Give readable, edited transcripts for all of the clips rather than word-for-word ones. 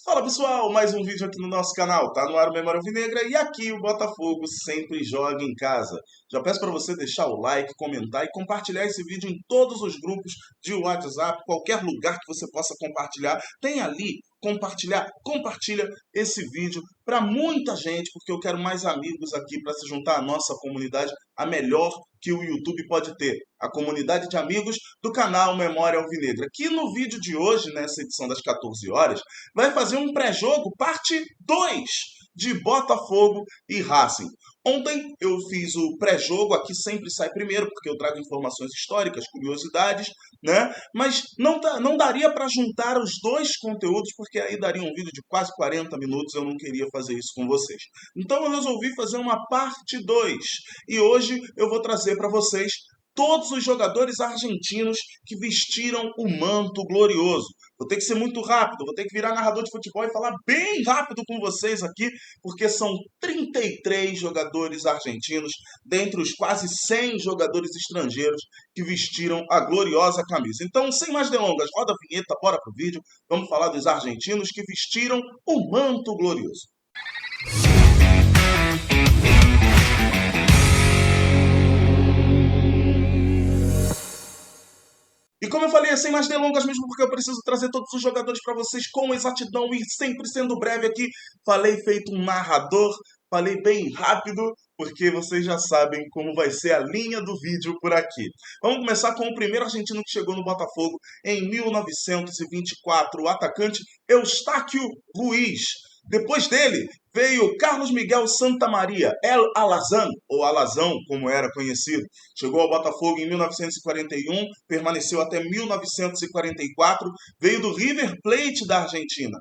Fala pessoal, mais um vídeo aqui no nosso canal, tá no ar o Memória Alvinegra e aqui o Botafogo sempre joga em casa. Já peço para você deixar o like, comentar e compartilhar esse vídeo em todos os grupos de WhatsApp, qualquer lugar que você possa compartilhar. Tem ali, compartilha esse vídeo para muita gente, porque eu quero mais amigos aqui para se juntar à nossa comunidade, a melhor que o YouTube pode ter. A comunidade de amigos do canal Memória Alvinegra, que no vídeo de hoje, nessa edição das 14 horas, vai fazer um pré-jogo, parte 2 de Botafogo e Racing. Ontem eu fiz o pré-jogo, aqui sempre sai primeiro, porque eu trago informações históricas, curiosidades, né? Mas não daria para juntar os dois conteúdos, porque aí daria um vídeo de quase 40 minutos, eu não queria fazer isso com vocês. Então eu resolvi fazer uma parte 2, e hoje eu vou trazer para vocês todos os jogadores argentinos que vestiram o manto glorioso. Vou ter que ser muito rápido, vou ter que virar narrador de futebol e falar bem rápido com vocês aqui, porque são 33 jogadores argentinos, dentre os quase 100 jogadores estrangeiros que vestiram a gloriosa camisa. Então, sem mais delongas, roda a vinheta, bora pro vídeo, vamos falar dos argentinos que vestiram o manto glorioso. E como eu falei, sem mais delongas mesmo, porque eu preciso trazer todos os jogadores para vocês com exatidão e sempre sendo breve aqui. Falei feito um narrador, falei bem rápido, porque vocês já sabem como vai ser a linha do vídeo por aqui. Vamos começar com o primeiro argentino que chegou no Botafogo em 1924, o atacante Eustáquio Ruiz. Depois dele veio Carlos Miguel Santamaria, El Alazán, ou Alazão, como era conhecido. Chegou ao Botafogo em 1941, permaneceu até 1944, veio do River Plate da Argentina.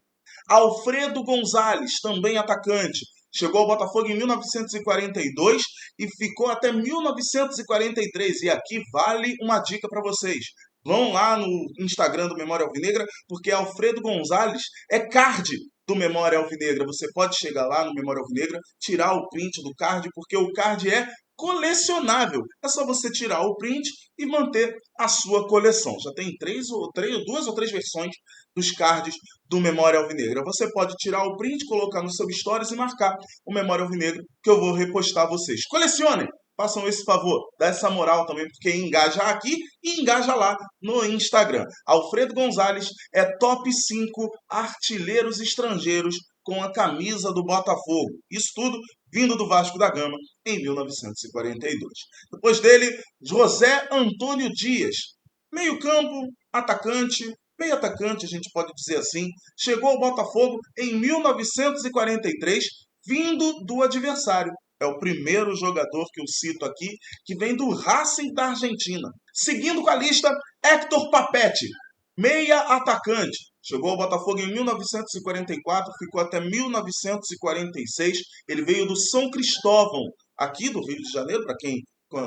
Alfredo Gonzalez, também atacante, chegou ao Botafogo em 1942 e ficou até 1943. E aqui vale uma dica para vocês. Vão lá no Instagram do Memória Alvinegra, porque Alfredo Gonzalez é card do Memória Alvinegra. Você pode chegar lá no Memória Alvinegra, tirar o print do card, porque o card é colecionável. É só você tirar o print e manter a sua coleção. Já tem duas ou três versões dos cards do Memória Alvinegra. Você pode tirar o print, colocar no seu stories e marcar o Memória Alvinegra, que eu vou repostar vocês. Colecionem! Façam esse favor, dá essa moral também, porque engaja aqui e engaja lá no Instagram. Alfredo Gonzalez é top 5 artilheiros estrangeiros com a camisa do Botafogo. Isso tudo vindo do Vasco da Gama em 1942. Depois dele, José Antônio Dias. Meio campo, meio atacante, a gente pode dizer assim, chegou ao Botafogo em 1943, vindo do adversário. É o primeiro jogador que eu cito aqui, que vem do Racing da Argentina. Seguindo com a lista, Héctor Papetti, meia atacante. Chegou ao Botafogo em 1944, ficou até 1946. Ele veio do São Cristóvão, aqui do Rio de Janeiro, para quem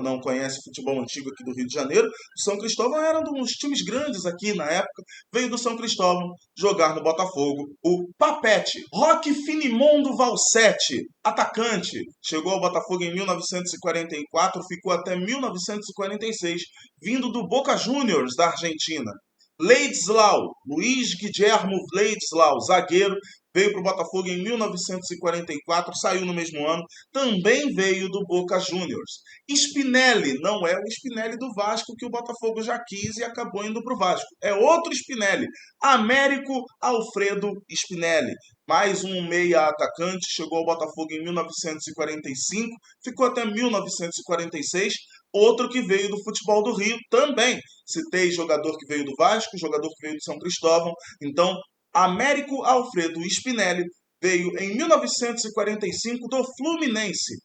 não conhece futebol antigo aqui do Rio de Janeiro. O São Cristóvão era um dos times grandes aqui na época. Veio do São Cristóvão jogar no Botafogo. O Papetti. Roque Finimondo Valsetti, atacante. Chegou ao Botafogo em 1944, ficou até 1946, vindo do Boca Juniors da Argentina. Leidislau, Luiz Guilhermo Leidislau, zagueiro, veio para o Botafogo em 1944, saiu no mesmo ano, também veio do Boca Juniors. Spinelli, não é o Spinelli do Vasco que o Botafogo já quis e acabou indo para o Vasco. É outro Spinelli, Américo Alfredo Spinelli. Mais um meia atacante, chegou ao Botafogo em 1945, ficou até 1946. Outro que veio do futebol do Rio também. Citei jogador que veio do Vasco, jogador que veio do São Cristóvão. Então, Américo Alfredo Spinelli veio em 1945 do Fluminense.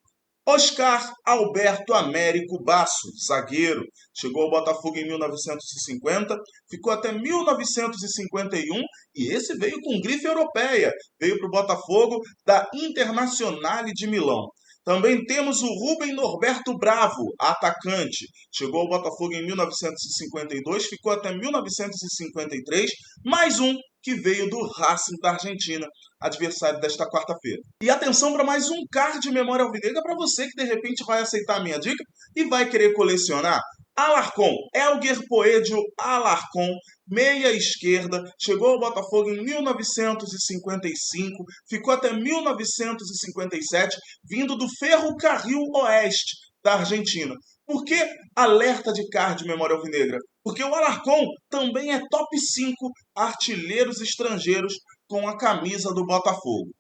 Oscar Alberto Américo Basso, zagueiro, chegou ao Botafogo em 1950, ficou até 1951 e esse veio com grife europeia, veio para o Botafogo da Internazionale de Milão. Também temos o Rubem Norberto Bravo, atacante. Chegou ao Botafogo em 1952, ficou até 1953. Mais um que veio do Racing da Argentina, adversário desta quarta-feira. E atenção para mais um card de Memória Alvinegra para você que de repente vai aceitar a minha dica e vai querer colecionar. Alarcón, Elguer Poedio Alarcón, meia esquerda, chegou ao Botafogo em 1955, ficou até 1957, vindo do Ferrocarril Oeste da Argentina. Por que alerta de card memória alvinegra? Porque o Alarcón também é top 5 artilheiros estrangeiros com a camisa do Botafogo.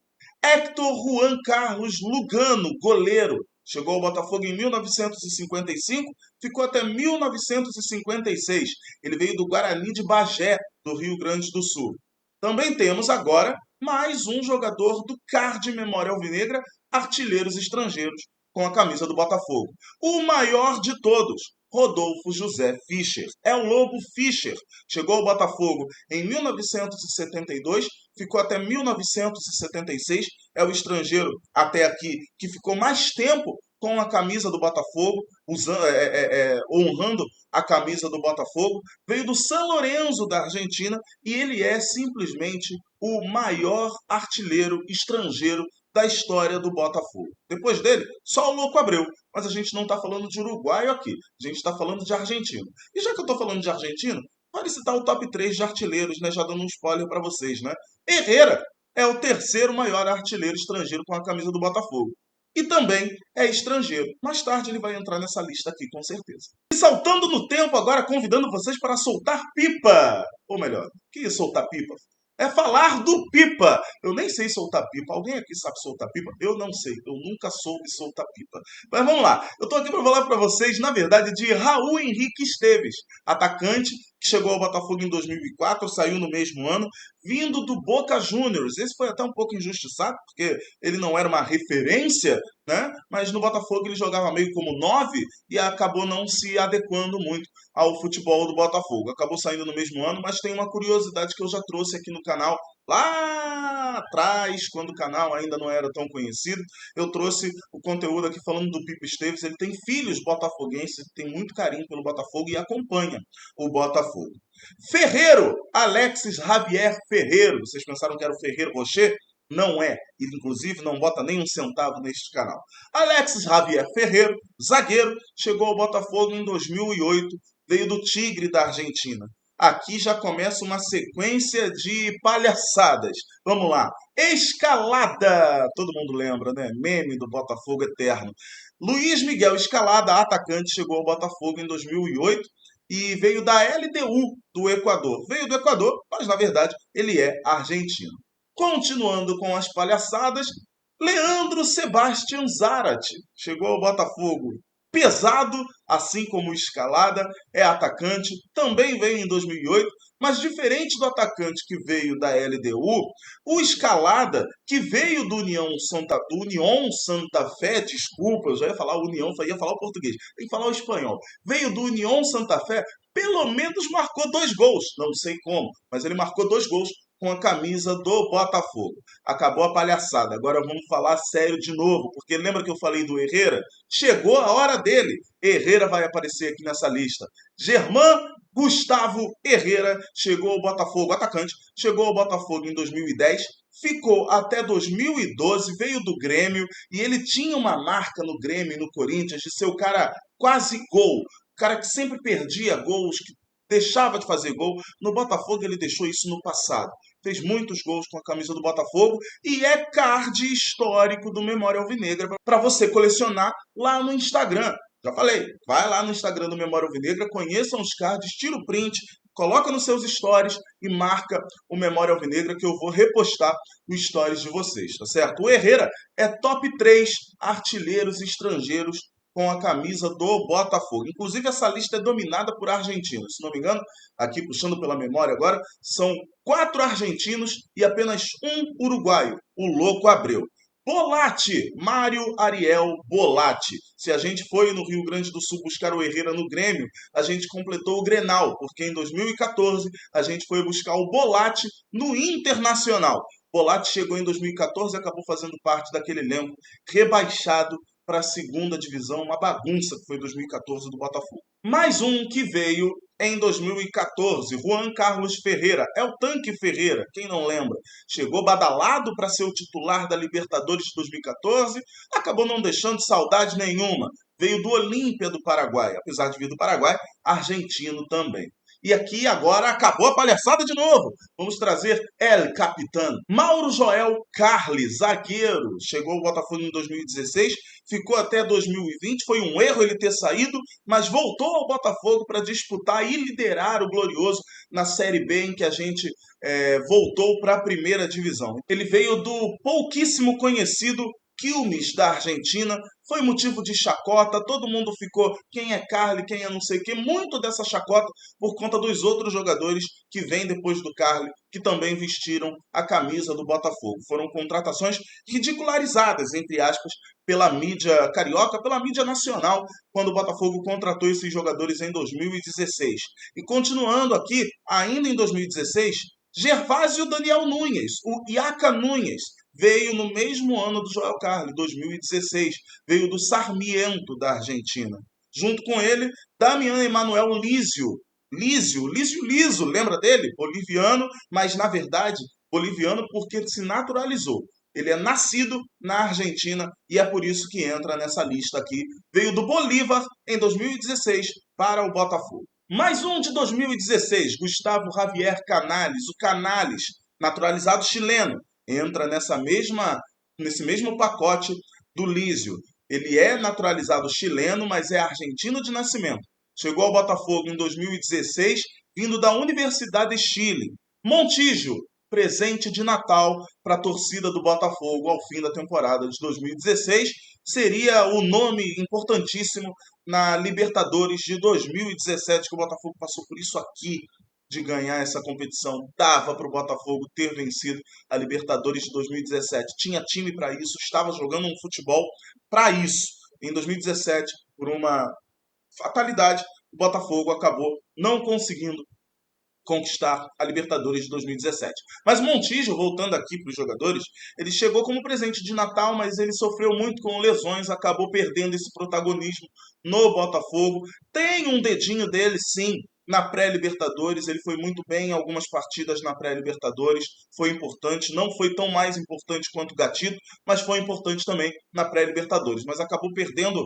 Hector Juan Carlos Lugano, goleiro. Chegou ao Botafogo em 1955, ficou até 1956. Ele veio do Guarani de Bagé, do Rio Grande do Sul. Também temos agora mais um jogador do card memória alvinegra, artilheiros estrangeiros, com a camisa do Botafogo. O maior de todos, Rodolfo José Fischer. É o Lobo Fischer. Chegou ao Botafogo em 1972, ficou até 1976. É o estrangeiro até aqui que ficou mais tempo com a camisa do Botafogo, honrando a camisa do Botafogo. Veio do San Lorenzo da Argentina e ele é simplesmente o maior artilheiro estrangeiro da história do Botafogo. Depois dele, só o Louco Abreu. Mas a gente não está falando de uruguaio aqui. A gente está falando de argentino. E já que eu estou falando de argentino, pode citar o top 3 de artilheiros, né? Já dando um spoiler para vocês, né? Herrera é o terceiro maior artilheiro estrangeiro com a camisa do Botafogo. E também é estrangeiro. Mais tarde ele vai entrar nessa lista aqui, com certeza. E saltando no tempo agora, convidando vocês para soltar pipa. Ou melhor, que soltar pipa? É falar do pipa. Eu nem sei soltar pipa. Alguém aqui sabe soltar pipa? Eu não sei. Eu nunca soube soltar pipa. Mas vamos lá. Eu tô aqui para falar para vocês, na verdade, de Raul Henrique Esteves, atacante que chegou ao Botafogo em 2004, saiu no mesmo ano, vindo do Boca Juniors. Esse foi até um pouco injustiçado, porque ele não era uma referência, né? Mas no Botafogo ele jogava meio como 9 e acabou não se adequando muito ao futebol do Botafogo. Acabou saindo no mesmo ano, mas tem uma curiosidade que eu já trouxe aqui no canal lá atrás, quando o canal ainda não era tão conhecido. Eu trouxe o conteúdo aqui falando do Pipa Esteves. Ele tem filhos botafoguenses, tem muito carinho pelo Botafogo e acompanha o Botafogo. Ferreiro, Alexis Javier Ferreiro. Vocês pensaram que era o Ferreiro Rocher? Não é. E, inclusive, não bota nem um centavo neste canal. Alexis Javier Ferreiro, zagueiro, chegou ao Botafogo em 2008, veio do Tigre da Argentina. Aqui já começa uma sequência de palhaçadas. Vamos lá. Escalada. Todo mundo lembra, né? Meme do Botafogo eterno. Luiz Miguel Escalada, atacante, chegou ao Botafogo em 2008 e veio da LDU do Equador. Veio do Equador, mas na verdade ele é argentino. Continuando com as palhaçadas, Leandro Sebastian Zarate chegou ao Botafogo. Pesado, assim como o Escalada, é atacante, também veio em 2008, mas diferente do atacante que veio da LDU, o Escalada, que veio do União Santa Fé, desculpa, eu já ia falar União, ia falar o português, tem que falar o espanhol, veio do União Santa Fé, pelo menos marcou 2 gols, não sei como, mas ele marcou 2 gols com a camisa do Botafogo. Acabou a palhaçada. Agora vamos falar sério de novo, porque lembra que eu falei do Herrera? Chegou a hora dele. Herrera vai aparecer aqui nessa lista. Germán Gustavo Herrera chegou ao Botafogo, atacante, chegou ao Botafogo em 2010, ficou até 2012, veio do Grêmio e ele tinha uma marca no Grêmio e no Corinthians de ser o cara quase gol. O cara que sempre perdia gols, que deixava de fazer gol. No Botafogo ele deixou isso no passado. Fez muitos gols com a camisa do Botafogo e é card histórico do Memória Alvinegra para você colecionar lá no Instagram. Já falei, vai lá no Instagram do Memória Alvinegra, conheçam os cards, tira o print, coloca nos seus stories e marca o Memória Alvinegra que eu vou repostar os stories de vocês, tá certo? O Herrera é top 3 artilheiros estrangeiros com a camisa do Botafogo. Inclusive, essa lista é dominada por argentinos. Se não me engano, aqui puxando pela memória agora, são 4 argentinos e apenas um uruguaio, o Louco Abreu. Bolatti, Mário Ariel Bolatti. Se a gente foi no Rio Grande do Sul buscar o Herrera no Grêmio, a gente completou o Grenal, porque em 2014 a gente foi buscar o Bolatti no Internacional. Bolatti chegou em 2014 e acabou fazendo parte daquele elenco rebaixado para a segunda divisão, uma bagunça que foi 2014 do Botafogo. Mais um que veio em 2014, Juan Carlos Ferreira, é o Tanque Ferreira, quem não lembra, chegou badalado para ser o titular da Libertadores de 2014, acabou não deixando saudade nenhuma, veio do Olímpia do Paraguai, apesar de vir do Paraguai, argentino também. E aqui agora acabou a palhaçada de novo. Vamos trazer El Capitão. Mauro Joel Carli, zagueiro. Chegou ao Botafogo em 2016, ficou até 2020. Foi um erro ele ter saído, mas voltou ao Botafogo para disputar e liderar o Glorioso na Série B, em que a gente voltou para a primeira divisão. Ele veio do pouquíssimo conhecido Quilmes da Argentina, foi motivo de chacota, todo mundo ficou quem é Carli, quem é não sei o que, muito dessa chacota por conta dos outros jogadores que vêm depois do Carli, que também vestiram a camisa do Botafogo. Foram contratações ridicularizadas, entre aspas, pela mídia carioca, pela mídia nacional, quando o Botafogo contratou esses jogadores em 2016. E continuando aqui, ainda em 2016, Gervásio Daniel Nunes, o Iaca Nunes, veio no mesmo ano do Joel Carli, 2016. Veio do Sarmiento, da Argentina. Junto com ele, Damian Emanuel Lísio. Lísio Liso, lembra dele? Boliviano, mas na verdade, boliviano porque se naturalizou. Ele é nascido na Argentina e é por isso que entra nessa lista aqui. Veio do Bolívar em 2016 para o Botafogo. Mais um de 2016, Gustavo Javier Canales, o Canales, naturalizado chileno, entra nesse mesmo pacote do Lísio. Ele é naturalizado chileno, mas é argentino de nascimento. Chegou ao Botafogo em 2016, vindo da Universidade de Chile. Montijo, presente de Natal para a torcida do Botafogo ao fim da temporada de 2016, seria o nome importantíssimo na Libertadores de 2017, que o Botafogo passou por isso aqui, de ganhar essa competição. Dava para o Botafogo ter vencido a Libertadores de 2017. Tinha time para isso, estava jogando um futebol para isso. Em 2017, por uma fatalidade, o Botafogo acabou não conseguindo conquistar a Libertadores de 2017. Mas Montijo, voltando aqui para os jogadores, ele chegou como presente de Natal, mas ele sofreu muito com lesões, acabou perdendo esse protagonismo no Botafogo. Tem um dedinho dele, sim, na pré-Libertadores, ele foi muito bem em algumas partidas na pré-Libertadores, foi importante, não foi tão mais importante quanto o Gatito, mas foi importante também na pré-Libertadores, mas acabou perdendo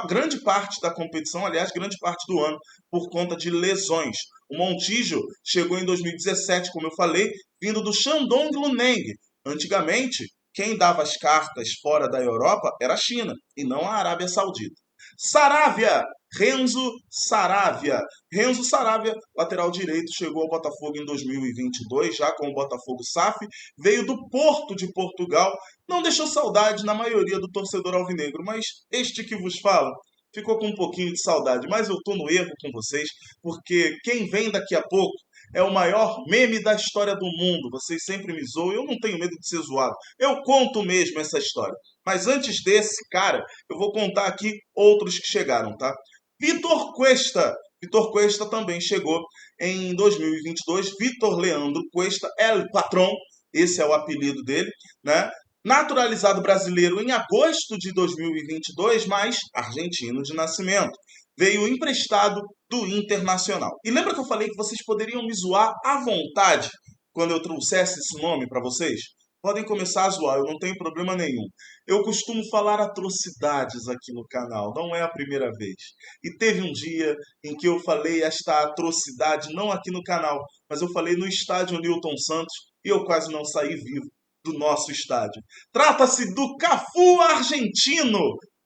grande parte da competição, aliás, grande parte do ano, por conta de lesões. O Montijo chegou em 2017, como eu falei, vindo do Shandong Luneng. Antigamente, quem dava as cartas fora da Europa era a China, e não a Arábia Saudita. Saravia, Renzo Saravia. Renzo Saravia, lateral direito, chegou ao Botafogo em 2022, já com o Botafogo SAF, veio do Porto de Portugal, não deixou saudade na maioria do torcedor alvinegro, mas este que vos fala ficou com um pouquinho de saudade, mas eu tô no erro com vocês, porque quem vem daqui a pouco é o maior meme da história do mundo. Vocês sempre me zoam, eu não tenho medo de ser zoado. Eu conto mesmo essa história. Mas antes desse, cara, eu vou contar aqui outros que chegaram, tá? Vitor Cuesta. Vitor Cuesta também chegou em 2022. Vitor Leandro Cuesta, El Patrón, esse é o apelido dele, né? Naturalizado brasileiro em agosto de 2022, mas argentino de nascimento. Veio emprestado do Internacional. E lembra que eu falei que vocês poderiam me zoar à vontade quando eu trouxesse esse nome para vocês? Podem começar a zoar, eu não tenho problema nenhum. Eu costumo falar atrocidades aqui no canal, não é a primeira vez. E teve um dia em que eu falei esta atrocidade, não aqui no canal, mas eu falei no estádio Newton Santos e eu quase não saí vivo do nosso estádio. Trata-se do Cafu argentino,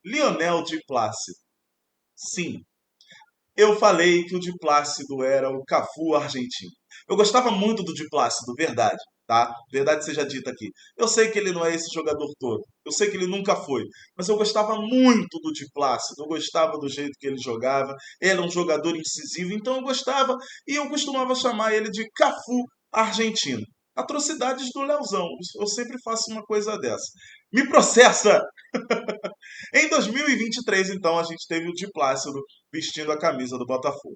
Lionel Di Plácido. Sim, eu falei que o Di Plácido era o Cafu argentino. Eu gostava muito do Di Plácido, verdade, tá? Verdade seja dita aqui. Eu sei que ele não é esse jogador todo. Eu sei que ele nunca foi. Mas eu gostava muito do Di Plácido. Eu gostava do jeito que ele jogava. Ele era um jogador incisivo, então eu gostava. E eu costumava chamar ele de Cafu argentino. Atrocidades do Leozão. Eu sempre faço uma coisa dessa. Me processa! Em 2023, então, a gente teve o Di Plácido vestindo a camisa do Botafogo.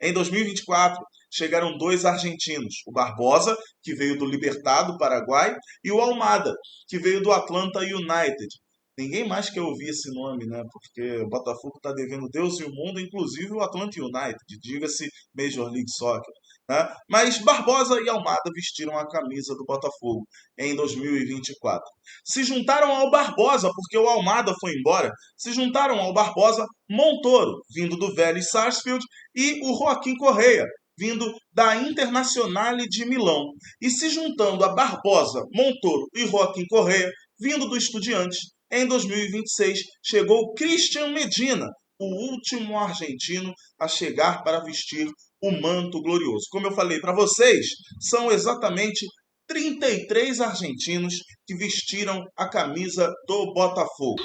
Em 2024, chegaram dois argentinos, o Barbosa, que veio do Libertad do Paraguai, e o Almada, que veio do Atlanta United. Ninguém mais quer ouvir esse nome, né? Porque o Botafogo está devendo Deus e o mundo, inclusive o Atlanta United, diga-se Major League Soccer. Né? Mas Barbosa e Almada vestiram a camisa do Botafogo em 2024. Se juntaram ao Barbosa, porque o Almada foi embora, se juntaram ao Barbosa Montoro, vindo do Vélez Sarsfield, e o Joaquim Correia, vindo da Internazionale de Milão. E se juntando a Barbosa, Montoro e Joaquim Correa, vindo do Estudiantes, em 2026 chegou Christian Medina, o último argentino a chegar para vestir o manto glorioso. Como eu falei para vocês, são exatamente 33 argentinos que vestiram a camisa do Botafogo.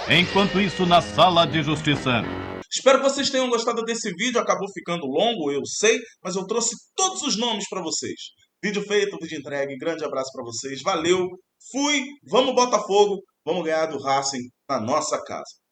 Enquanto isso, na sala de justiça. Espero que vocês tenham gostado desse vídeo. Acabou ficando longo, eu sei, mas eu trouxe todos os nomes para vocês. Vídeo feito, vídeo entregue. Grande abraço para vocês. Valeu, fui, vamos Botafogo, vamos ganhar do Racing na nossa casa.